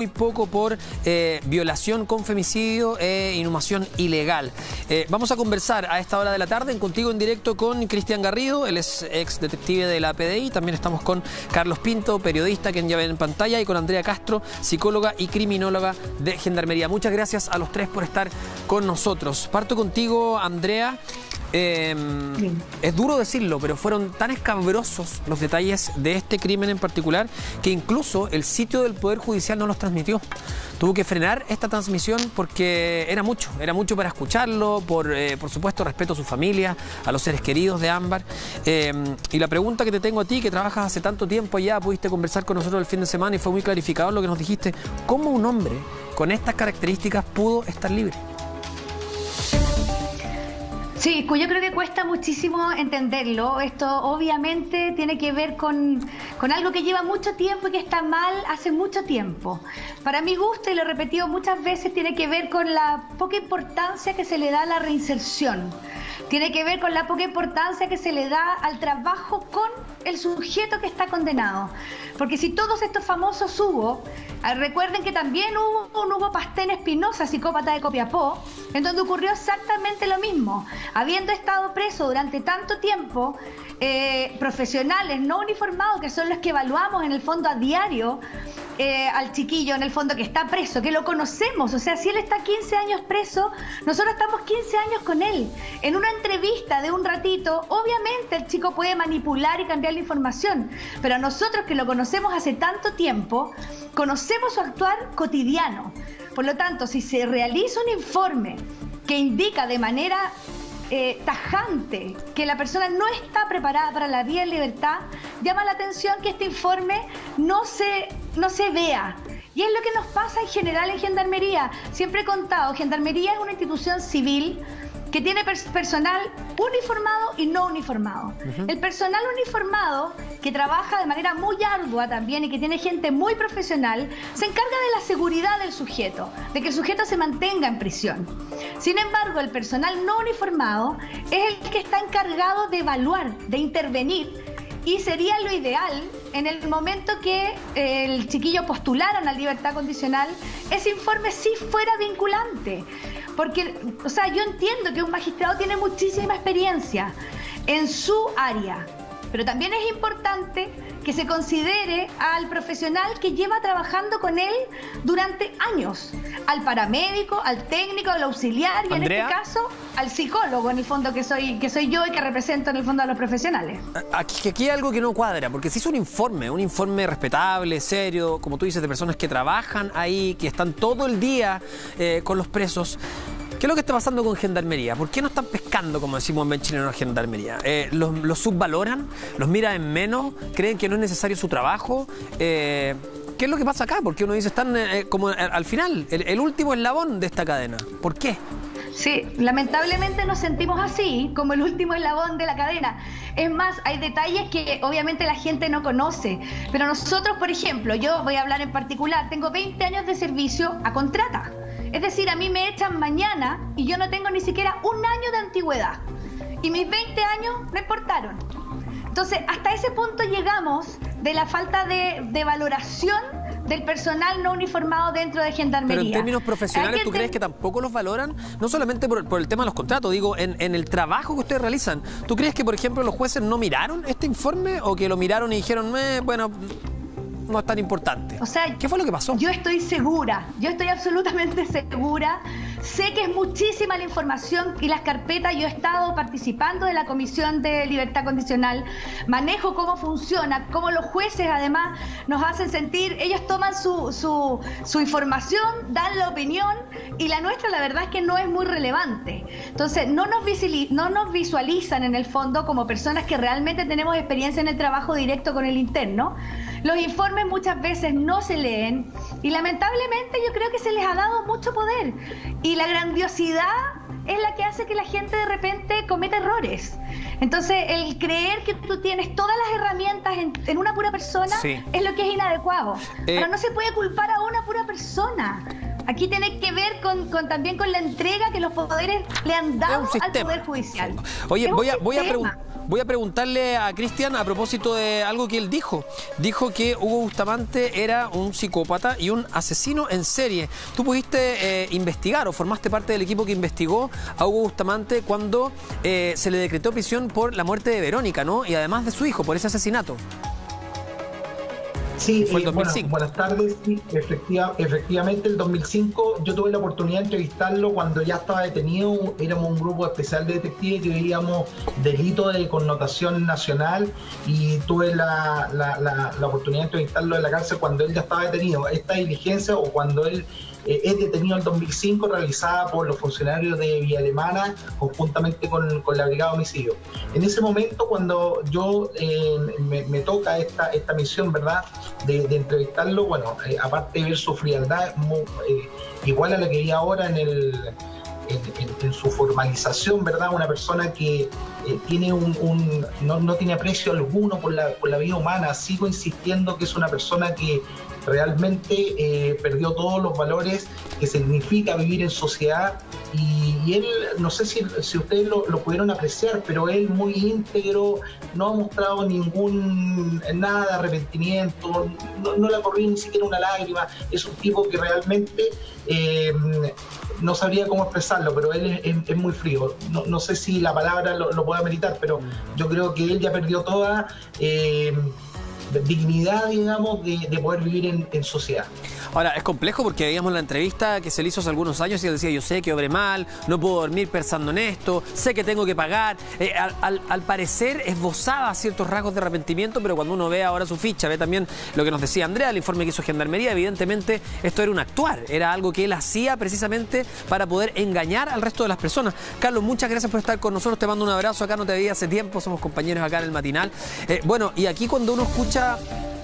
Muy poco por violación con femicidio e inhumación ilegal. Vamos a conversar a esta hora de la tarde Contigo en Directo con Cristian Garrido, él es ex detective de la PDI. También estamos con Carlos Pinto, periodista, quien ya ven en pantalla, y con Andrea Castro, psicóloga y criminóloga de Gendarmería. Muchas gracias a los tres por estar con nosotros. Parto contigo, Andrea. Es duro decirlo, pero fueron tan escabrosos los detalles de este crimen en particular que incluso el sitio del Poder Judicial no los transmitió. Tuvo que frenar esta transmisión porque era mucho para escucharlo, por supuesto respeto a su familia, a los seres queridos de Ámbar. Y la pregunta que te tengo a ti, que trabajas hace tanto tiempo allá, pudiste conversar con nosotros el fin de semana y fue muy clarificador lo que nos dijiste: ¿cómo un hombre con estas características pudo estar libre? Sí, yo creo que cuesta muchísimo entenderlo. Esto obviamente tiene que ver con algo que lleva mucho tiempo y que está mal hace mucho tiempo. Para mi gusto, y lo he repetido muchas veces, tiene que ver con la poca importancia que se le da a la reinserción. Tiene que ver con la poca importancia que se le da al trabajo con el sujeto que está condenado. Porque si todos estos famosos Hugo, recuerden que también hubo un Hugo Pastén Espinosa, psicópata de Copiapó, en donde ocurrió exactamente lo mismo. Habiendo estado preso durante tanto tiempo, profesionales no uniformados, que son los que evaluamos en el fondo a diario, al chiquillo en el fondo que está preso, que lo conocemos, o sea, si él está 15 años preso, nosotros estamos 15 años con él. En una entrevista de un ratito, obviamente el chico puede manipular y cambiar la información, pero a nosotros que lo conocemos hace tanto tiempo, conocemos su actuar cotidiano. Por lo tanto, si se realiza un informe que indica de manera tajante que la persona no está preparada para la vida en libertad, llama la atención que este informe no se vea. Y es lo que nos pasa en general en Gendarmería. Siempre he contado, Gendarmería es una institución civil que tiene personal uniformado y no uniformado. El personal uniformado, que trabaja de manera muy ardua también y que tiene gente muy profesional, se encarga de la seguridad del sujeto, de que el sujeto se mantenga en prisión. Sin embargo, el personal no uniformado es el que está encargado de evaluar, de intervenir, y sería lo ideal, en el momento que el chiquillo postulara una libertad condicional, ese informe sí fuera vinculante. Porque, o sea, yo entiendo que un magistrado tiene muchísima experiencia en su área, pero también es importante que se considere al profesional que lleva trabajando con él durante años, al paramédico, al técnico, al auxiliar y, Andrea, en este caso al psicólogo, en el fondo, que soy yo y que represento en el fondo a los profesionales. Aquí hay algo que no cuadra, porque se hizo un informe respetable, serio, como tú dices, de personas que trabajan ahí, que están todo el día con los presos. ¿Qué es lo que está pasando con Gendarmería? ¿Por qué no están pescando, como decimos en buen chileno, a Gendarmería? ¿Los subvaloran? ¿Los miran en menos? ¿Creen que no es necesario su trabajo? ¿Qué es lo que pasa acá? Porque uno dice, están como al final, el último eslabón de esta cadena. ¿Por qué? Sí, lamentablemente nos sentimos así, como el último eslabón de la cadena. Es más, hay detalles que obviamente la gente no conoce, pero nosotros, por ejemplo, yo voy a hablar en particular, tengo 20 años de servicio a contrata. Es decir, a mí me echan mañana y yo no tengo ni siquiera un año de antigüedad. Y mis 20 años me importaron. Entonces, hasta ese punto llegamos de la falta de valoración del personal no uniformado dentro de Gendarmería. Pero en términos profesionales, ¿tú crees que tampoco los valoran? No solamente por el tema de los contratos, digo, en el trabajo que ustedes realizan. ¿Tú crees que, por ejemplo, los jueces no miraron este informe o que lo miraron y dijeron, bueno, no es tan importante? O sea, ¿qué fue lo que pasó? Yo estoy segura, yo estoy absolutamente segura. Sé que es muchísima la información y las carpetas. Yo he estado participando de la Comisión de Libertad Condicional, manejo cómo funciona, cómo los jueces además nos hacen sentir, ellos toman su información, dan la opinión, y la nuestra la verdad es que no es muy relevante. Entonces no nos visualizan en el fondo como personas que realmente tenemos experiencia en el trabajo directo con el interno. Los informes muchas veces no se leen y lamentablemente yo creo que se les ha dado mucho poder, y la grandiosidad es la que hace que la gente de repente cometa errores. Entonces, el creer que tú tienes todas las herramientas en una pura persona, sí, es lo que es inadecuado. Pero no se puede culpar a una pura persona. Aquí tiene que ver también con la entrega que los poderes le han dado al Poder Judicial. Oye, voy voy a preguntarle a Cristian a propósito de algo que él dijo. Dijo que Hugo Bustamante era un psicópata y un asesino en serie. ¿Tú pudiste investigar o formaste parte del equipo que investigó a Hugo Bustamante cuando se le decretó prisión por la muerte de Verónica, ¿no? Y además de su hijo, por ese asesinato? Sí, bueno, buenas tardes. Sí, efectivamente, el 2005 yo tuve la oportunidad de entrevistarlo cuando ya estaba detenido. Éramos un grupo especial de detectives que veíamos delitos de connotación nacional y tuve la oportunidad de entrevistarlo en la cárcel cuando él ya estaba detenido. Esta diligencia o cuando él es detenido en 2005, realizada por los funcionarios de Villa Alemana conjuntamente con la Brigada de Homicidio. En ese momento, cuando yo me toca esta misión, ¿verdad?, de entrevistarlo, bueno, aparte de ver su frialdad, igual a la que vi ahora en su formalización, ¿verdad? Una persona que tiene no tiene aprecio alguno por la vida humana. Sigo insistiendo que es una persona que realmente perdió todos los valores que significa vivir en sociedad, y él, no sé si ustedes lo pudieron apreciar, pero él muy íntegro, no ha mostrado nada de arrepentimiento, no le ha corrido ni siquiera una lágrima. Es un tipo que realmente no sabría cómo expresarlo, pero él es muy frío. No sé si la palabra lo pueda meditar, pero yo creo que él ya perdió toda dignidad, digamos, de poder vivir en sociedad. Ahora, es complejo porque veíamos la entrevista que se le hizo hace algunos años y él decía: yo sé que obré mal, no puedo dormir pensando en esto, sé que tengo que pagar. Al parecer esbozaba ciertos rasgos de arrepentimiento, pero cuando uno ve ahora su ficha, ve también lo que nos decía Andrea, el informe que hizo Gendarmería, evidentemente esto era un actuar, era algo que él hacía precisamente para poder engañar al resto de las personas. Carlos, muchas gracias por estar con nosotros, te mando un abrazo, acá no te veía hace tiempo, somos compañeros acá en el matinal. Bueno, y aquí cuando uno escucha...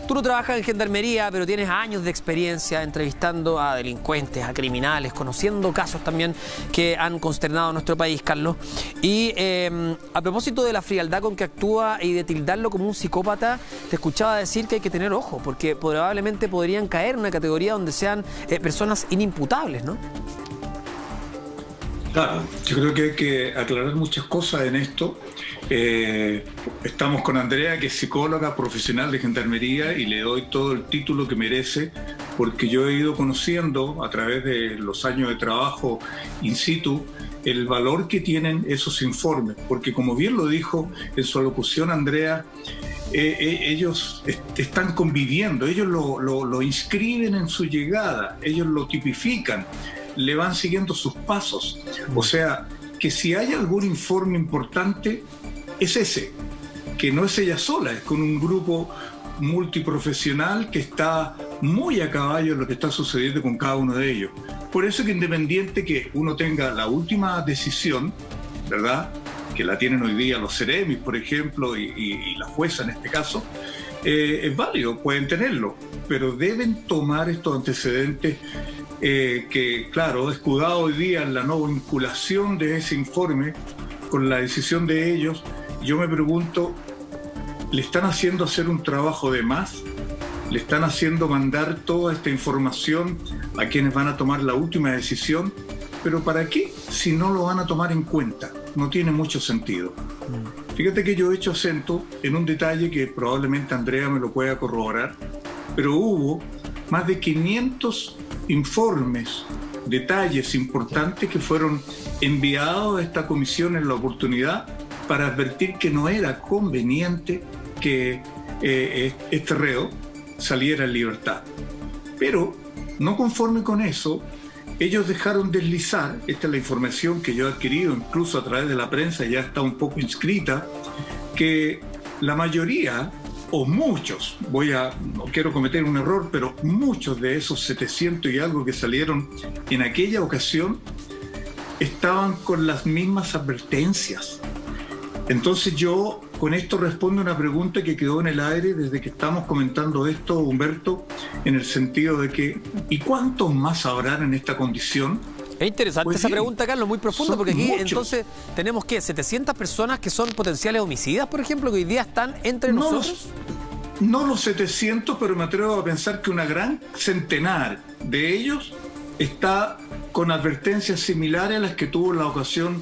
Tú no trabajas en Gendarmería, pero tienes años de experiencia entrevistando a delincuentes, a criminales, conociendo casos también que han consternado a nuestro país, Carlos. Y a propósito de la frialdad con que actúa y de tildarlo como un psicópata, te escuchaba decir que hay que tener ojo, porque probablemente podrían caer en una categoría donde sean personas inimputables, ¿no? Claro, yo creo que hay que aclarar muchas cosas en esto. Estamos con Andrea, que es psicóloga profesional de Gendarmería, y le doy todo el título que merece, porque yo he ido conociendo a través de los años de trabajo in situ el valor que tienen esos informes, porque como bien lo dijo en su alocución Andrea, ellos están conviviendo, ellos lo inscriben en su llegada, ellos lo tipifican, le van siguiendo sus pasos. O sea, que si hay algún informe importante, es ese, que no es ella sola, es con un grupo multiprofesional que está muy a caballo en lo que está sucediendo con cada uno de ellos. Por eso que independiente que uno tenga la última decisión, ¿verdad?, que la tienen hoy día los Ceremis, por ejemplo, y la jueza en este caso, es válido, pueden tenerlo, pero deben tomar estos antecedentes que, claro, escudado hoy día en la no vinculación de ese informe con la decisión de ellos. Yo me pregunto, ¿le están haciendo hacer un trabajo de más? ¿Le están haciendo mandar toda esta información a quienes van a tomar la última decisión? ¿Pero para qué si no lo van a tomar en cuenta? No tiene mucho sentido. Fíjate que yo he hecho acento en un detalle que probablemente Andrea me lo pueda corroborar, pero hubo más de 500 informes, detalles importantes que fueron enviados a esta comisión en la oportunidad para advertir que no era conveniente que este reo saliera en libertad. Pero, no conforme con eso, ellos dejaron deslizar, esta es la información que yo he adquirido incluso a través de la prensa, ya está un poco inscrita, que la mayoría, o muchos, no quiero cometer un error, pero muchos de esos 700 y algo que salieron en aquella ocasión estaban con las mismas advertencias. Entonces yo con esto respondo una pregunta que quedó en el aire desde que estamos comentando esto, Humberto, en el sentido de que ¿y cuántos más habrán en esta condición? Es interesante pues esa pregunta, Carlos, muy profunda, porque aquí muchos. Entonces tenemos ¿qué? 700 personas que son potenciales homicidas, por ejemplo, que hoy día están entre nosotros. No los 700, pero me atrevo a pensar que una gran centenar de ellos está con advertencias similares a las que tuvo en la ocasión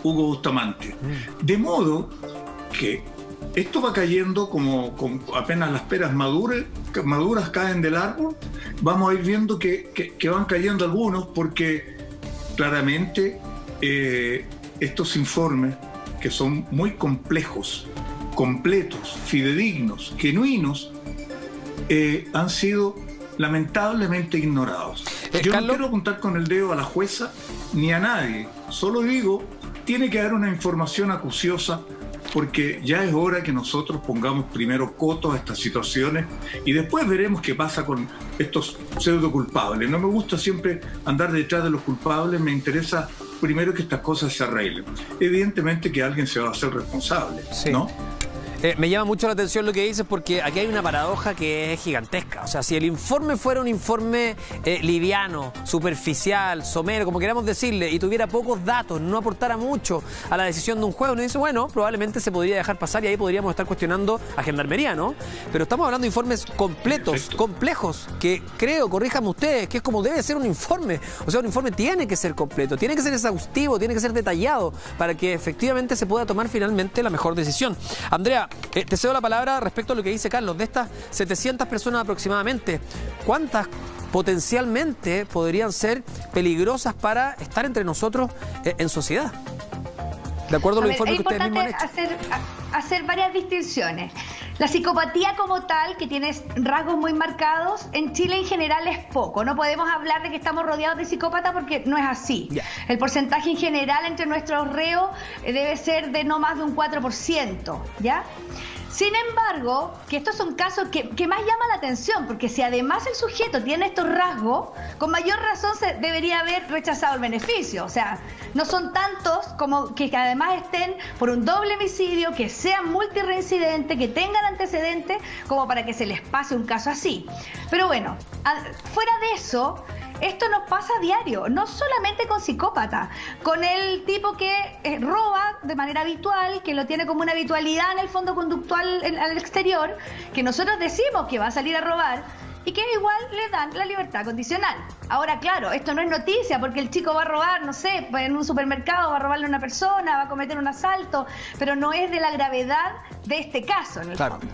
Hugo Bustamante. De modo que esto va cayendo como apenas las peras maduras caen del árbol, vamos a ir viendo que van cayendo algunos, porque claramente estos informes, que son muy complejos, completos, fidedignos, genuinos, han sido lamentablemente ignorados. Yo no quiero apuntar con el dedo a la jueza ni a nadie, solo digo, tiene que haber una información acuciosa, porque ya es hora que nosotros pongamos primero cotos a estas situaciones y después veremos qué pasa con estos pseudo culpables. No me gusta siempre andar detrás de los culpables, me interesa primero que estas cosas se arreglen. Evidentemente que alguien se va a hacer responsable, sí, ¿no? Me llama mucho la atención lo que dices, porque aquí hay una paradoja que es gigantesca. O sea, si el informe fuera un informe liviano, superficial, somero, como queramos decirle, y tuviera pocos datos, no aportara mucho a la decisión de un juez, uno dice, bueno, probablemente se podría dejar pasar y ahí podríamos estar cuestionando a Gendarmería, ¿no? Pero estamos hablando de informes completos, perfecto, complejos, que creo, corríjanme ustedes, que es como debe ser un informe. O sea, un informe tiene que ser completo, tiene que ser exhaustivo, tiene que ser detallado, para que efectivamente se pueda tomar finalmente la mejor decisión. Andrea, te cedo la palabra respecto a lo que dice Carlos. De estas 700 personas aproximadamente, ¿cuántas potencialmente podrían ser peligrosas para estar entre nosotros en sociedad? De acuerdo a los informes que ustedes mismos han hecho. Es importante hacer varias distinciones. La psicopatía como tal, que tiene rasgos muy marcados, en Chile en general es poco. No podemos hablar de que estamos rodeados de psicópatas porque no es así. Yeah. El porcentaje en general entre nuestros reos debe ser de no más de un 4%, ¿ya? Sin embargo, que estos son casos que más llaman la atención, porque si además el sujeto tiene estos rasgos, con mayor razón se debería haber rechazado el beneficio. O sea, no son tantos como que además estén por un doble homicidio, que sean multireincidentes, que tengan antecedentes, como para que se les pase un caso así. Pero bueno, fuera de eso, esto nos pasa a diario, no solamente con psicópatas, con el tipo que roba de manera habitual, que lo tiene como una habitualidad en el fondo conductual al exterior, que nosotros decimos que va a salir a robar y que igual le dan la libertad condicional. Ahora, claro, esto no es noticia porque el chico va a robar, no sé, en un supermercado va a robarle a una persona, va a cometer un asalto, pero no es de la gravedad de este caso en el fondo.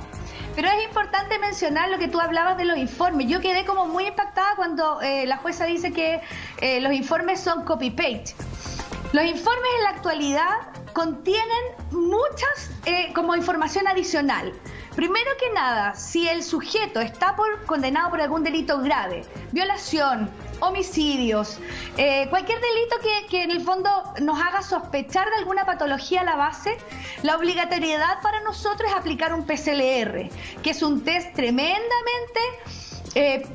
Pero es importante mencionar lo que tú hablabas de los informes. Yo quedé como muy impactada cuando la jueza dice que los informes son copy-paste. Los informes en la actualidad contienen muchas como información adicional. Primero que nada, si el sujeto está condenado por algún delito grave, violación, homicidios, cualquier delito que en el fondo nos haga sospechar de alguna patología a la base, la obligatoriedad para nosotros es aplicar un PCLR, que es un test tremendamente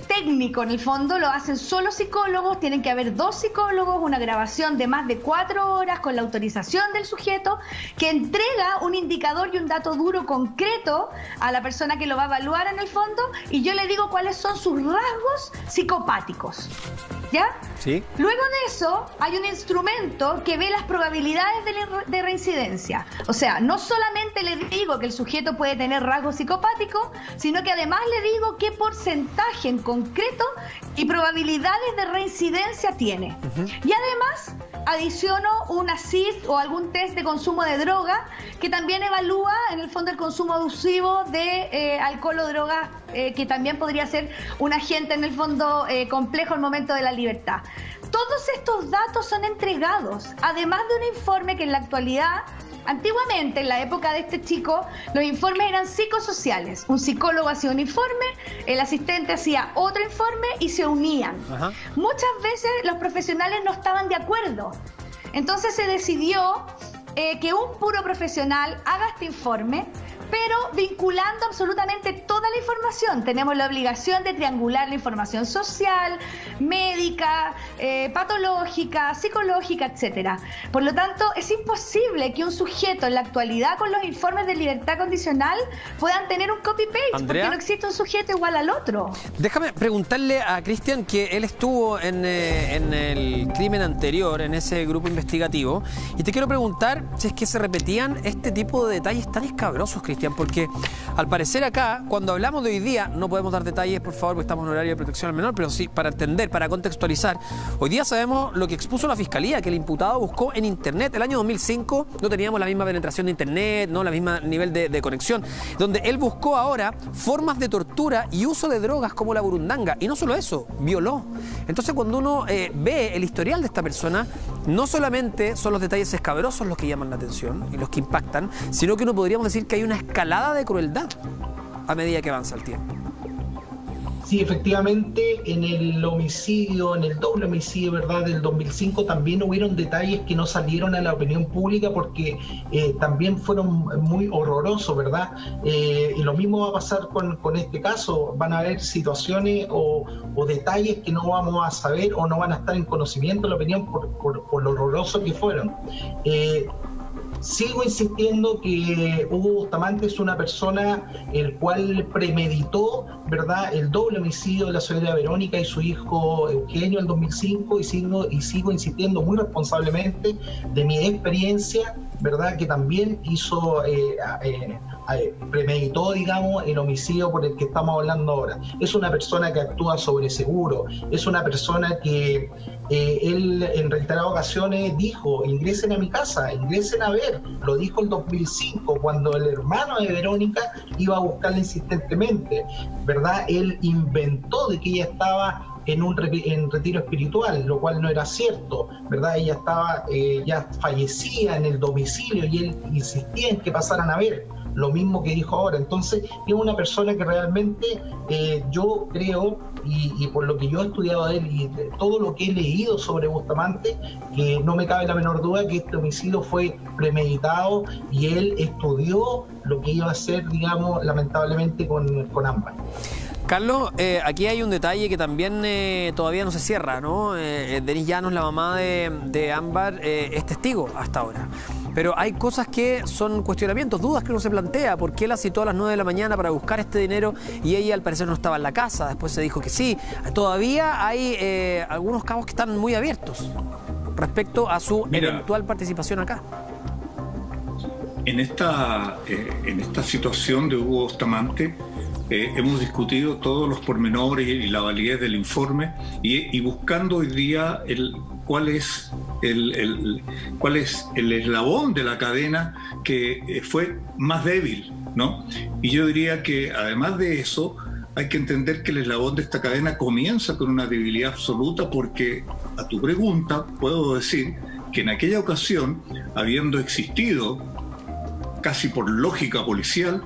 técnico. En el fondo lo hacen solo psicólogos, tienen que haber 2 psicólogos, una grabación de más de 4 horas con la autorización del sujeto, que entrega un indicador y un dato duro concreto a la persona que lo va a evaluar en el fondo, y yo le digo cuáles son sus rasgos psicopáticos, ¿ya? Sí. Luego de eso hay un instrumento que ve las probabilidades de reincidencia. O sea, no solamente le digo que el sujeto puede tener rasgos psicopáticos, sino que además le digo qué porcentaje en concreto y probabilidades de reincidencia tiene. Y además adiciono una CIS o algún test de consumo de droga que también evalúa en el fondo el consumo abusivo de alcohol o drogas, que también podría ser un agente en el fondo complejo al momento de la libertad. Todos estos datos son entregados, además de un informe que en la actualidad, antiguamente, en la época de este chico, los informes eran psicosociales. Un psicólogo hacía un informe, el asistente hacía otro informe y se unían. Ajá. Muchas veces los profesionales no estaban de acuerdo. Entonces se decidió que un puro profesional haga este informe, pero vinculando absolutamente toda la información. Tenemos la obligación de triangular la información social, médica, patológica, psicológica, etcétera. Por lo tanto, es imposible que un sujeto en la actualidad con los informes de libertad condicional puedan tener un copy-paste, porque no existe un sujeto igual al otro. Déjame preguntarle a Cristian, que él estuvo en el crimen anterior, en ese grupo investigativo, y te quiero preguntar si es que se repetían este tipo de detalles tan escabrosos, Cristian. Cristian, porque al parecer acá, cuando hablamos de hoy día, no podemos dar detalles, por favor, porque estamos en horario de protección al menor, pero sí, para entender, para contextualizar, hoy día sabemos lo que expuso la Fiscalía, que el imputado buscó en Internet. El año 2005 no teníamos la misma penetración de Internet, no la misma nivel de conexión, donde él buscó ahora formas de tortura y uso de drogas como la burundanga. Y no solo eso, violó. Entonces, cuando uno ve el historial de esta persona, no solamente son los detalles escabrosos los que llaman la atención y los que impactan, sino que uno podríamos decir que hay una escalada de crueldad a medida que avanza el tiempo. Sí, efectivamente, en el homicidio, en el doble homicidio, ¿verdad?, del 2005 también hubieron detalles que no salieron a la opinión pública porque también fueron muy horrorosos, ¿verdad? Y lo mismo va a pasar con este caso. Van a haber situaciones o detalles que no vamos a saber o no van a estar en conocimiento de la opinión por lo horrorosos que fueron. Sigo insistiendo que Hugo Bustamante es una persona el cual premeditó, ¿verdad?, el doble homicidio de la señora Verónica y su hijo Eugenio en el 2005 y sigo insistiendo muy responsablemente de mi experiencia, ¿verdad?, que también hizo, premeditó, digamos, el homicidio por el que estamos hablando ahora. Es una persona que actúa sobre seguro, es una persona que él en reiteradas ocasiones dijo: ingresen a mi casa, ingresen a ver. Lo dijo el 2005 cuando el hermano de Verónica iba a buscarla insistentemente, ¿verdad? Él inventó de que ella estaba en retiro espiritual, lo cual no era cierto, ¿verdad? Ella estaba ya fallecía en el domicilio y él insistía en que pasaran a ver, lo mismo que dijo ahora. Entonces es una persona que realmente yo creo, y por lo que yo he estudiado de él y de todo lo que he leído sobre Bustamante, que no me cabe la menor duda que este homicidio fue premeditado y él estudió lo que iba a hacer, digamos, lamentablemente con Ámbar. Carlos, aquí hay un detalle que también todavía no se cierra, ¿no? Denise Llanos, la mamá de Ámbar, es testigo hasta ahora. Pero hay cosas que son cuestionamientos, dudas que uno se plantea. ¿Por qué la citó a las 9 de la mañana para buscar este dinero y ella al parecer no estaba en la casa? Después se dijo que sí. Todavía hay algunos cabos que están muy abiertos respecto a su eventual participación acá. En esta situación de Hugo Bustamante, hemos discutido todos los pormenores y la validez del informe y buscando hoy día cuál es el eslabón de la cadena que fue más débil, ¿no? Y yo diría que además de eso hay que entender que el eslabón de esta cadena comienza con una debilidad absoluta, porque a tu pregunta puedo decir que en aquella ocasión, habiendo existido casi por lógica policial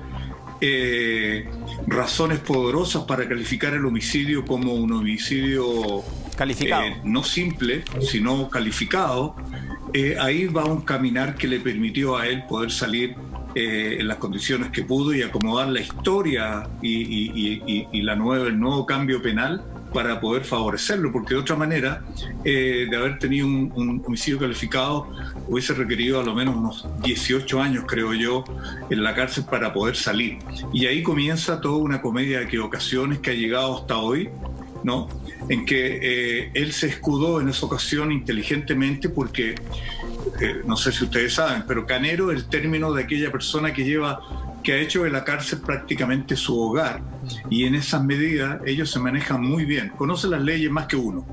razones poderosas para calificar el homicidio como un homicidio calificado, no simple, sino calificado, ahí va un caminar que le permitió a él poder salir en las condiciones que pudo y acomodar la historia y el nuevo cambio penal para poder favorecerlo, porque de otra manera, de haber tenido un homicidio calificado, hubiese requerido a lo menos unos 18 años, creo yo, en la cárcel para poder salir. Y ahí comienza toda una comedia de equivocaciones que ha llegado hasta hoy, ¿no? En que él se escudó en esa ocasión inteligentemente porque, no sé si ustedes saben, pero canero es el término de aquella persona que ha hecho de la cárcel prácticamente su hogar, y en esas medidas ellos se manejan muy bien, conocen las leyes más que uno,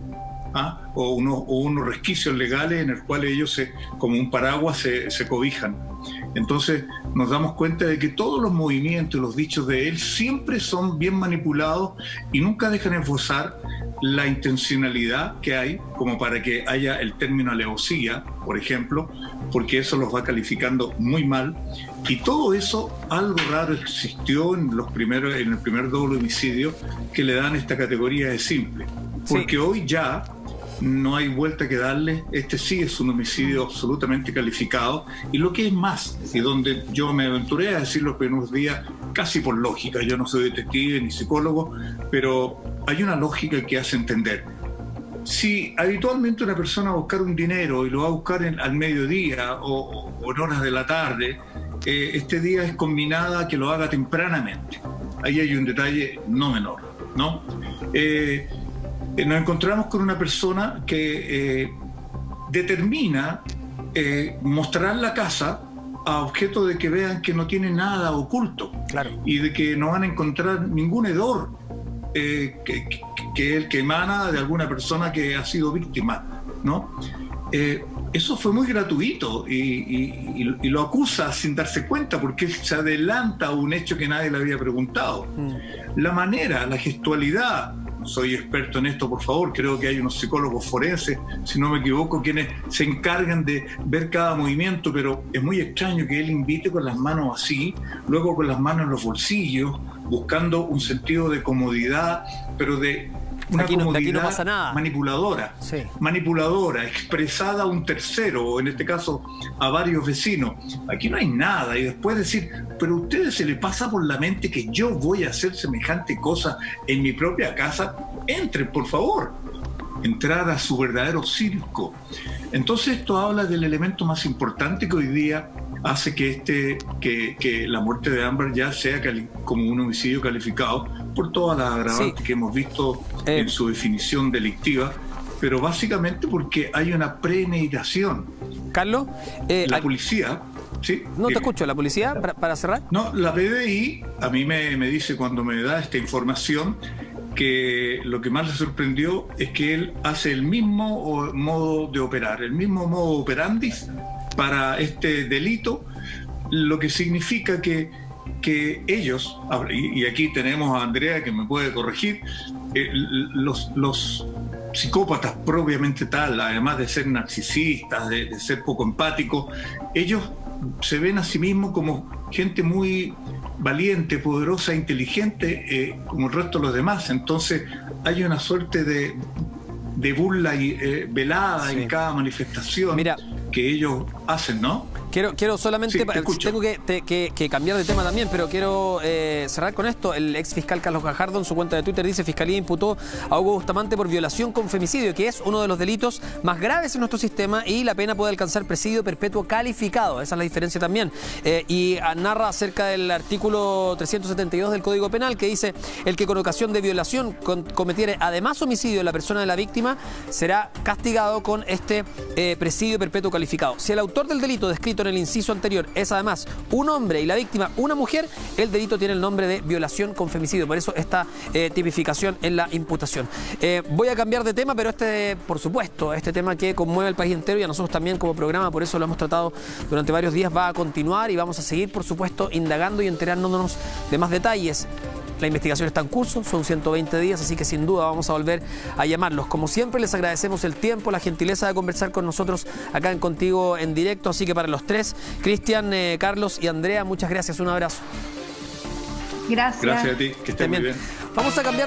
o unos resquicios legales en el cual ellos como un paraguas se cobijan. Entonces nos damos cuenta de que todos los movimientos y los dichos de él siempre son bien manipulados y nunca dejan esbozar la intencionalidad que hay, como para que haya el término alevosía, por ejemplo, porque eso los va calificando muy mal. Y todo eso, algo raro existió en el primer doble homicidio, que le dan esta categoría de simple. Porque sí, hoy ya no hay vuelta que darle. Este sí es un homicidio absolutamente calificado, y lo que es más, y donde yo me aventuré a decir los primeros días casi por lógica, yo no soy detective ni psicólogo, pero hay una lógica que hace entender. Si habitualmente una persona va a buscar un dinero y lo va a buscar al mediodía o en horas de la tarde, este día es combinada que lo haga tempranamente. Ahí hay un detalle no menor, ¿no? Nos encontramos con una persona que determina mostrar la casa a objeto de que vean que no tiene nada oculto. Claro. Y de que no van a encontrar ningún hedor que el que emana de alguna persona que ha sido víctima, ¿no? Eso fue muy gratuito y lo acusa sin darse cuenta, porque se adelanta a un hecho que nadie le había preguntado. La manera, la gestualidad, no soy experto en esto, por favor, creo que hay unos psicólogos forenses, si no me equivoco, quienes se encargan de ver cada movimiento, pero es muy extraño que él invite con las manos así, luego con las manos en los bolsillos, buscando un sentido de comodidad, pero de una comodidad no pasa nada. Manipuladora, sí. Manipuladora, expresada a un tercero, o en este caso a varios vecinos. Aquí no hay nada, y después decir, pero a ustedes se les pasa por la mente que yo voy a hacer semejante cosa en mi propia casa. Entren, por favor. Entrar a su verdadero circo. Entonces esto habla del elemento más importante que hoy día hace que la muerte de Amber ya sea como un homicidio calificado por todas las agravantes que hemos visto en su definición delictiva, pero básicamente porque hay una premeditación. Carlos, la policía... ¿Sí? No te escucho, ¿la policía para cerrar? No, la PDI a mí me dice cuando me da esta información que lo que más le sorprendió es que él hace el mismo modo de operar, el mismo modo operandis para este delito, lo que significa que ellos, y aquí tenemos a Andrea que me puede corregir, los psicópatas propiamente tal, además de ser narcisistas, de ser poco empáticos, ellos se ven a sí mismos como gente muy valiente, poderosa, inteligente, como el resto de los demás. Entonces hay una suerte de burla velada en cada manifestación que ellos hacen, ¿no? Quiero solamente, tengo que cambiar de tema también, pero quiero cerrar con esto. El ex fiscal Carlos Gajardo en su cuenta de Twitter dice: Fiscalía imputó a Hugo Bustamante por violación con femicidio, que es uno de los delitos más graves en nuestro sistema, y la pena puede alcanzar presidio perpetuo calificado. Esa es la diferencia también. Y narra acerca del artículo 372 del Código Penal, que dice: el que con ocasión de violación cometiere además homicidio en la persona de la víctima será castigado con este presidio perpetuo calificado. Si el autor del delito descrito en el inciso anterior es además un hombre y la víctima una mujer, el delito tiene el nombre de violación con femicidio. Por eso esta tipificación en la imputación. Voy a cambiar de tema, pero por supuesto, este tema que conmueve al país entero y a nosotros también como programa, por eso lo hemos tratado durante varios días, va a continuar y vamos a seguir, por supuesto, indagando y enterándonos de más detalles. La investigación está en curso, son 120 días, así que sin duda vamos a volver a llamarlos. Como siempre, les agradecemos el tiempo, la gentileza de conversar con nosotros acá en Contigo en Directo. Así que para los tres, Cristian, Carlos y Andrea, muchas gracias, un abrazo. Gracias. Gracias a ti, que estés muy bien. Vamos a cambiar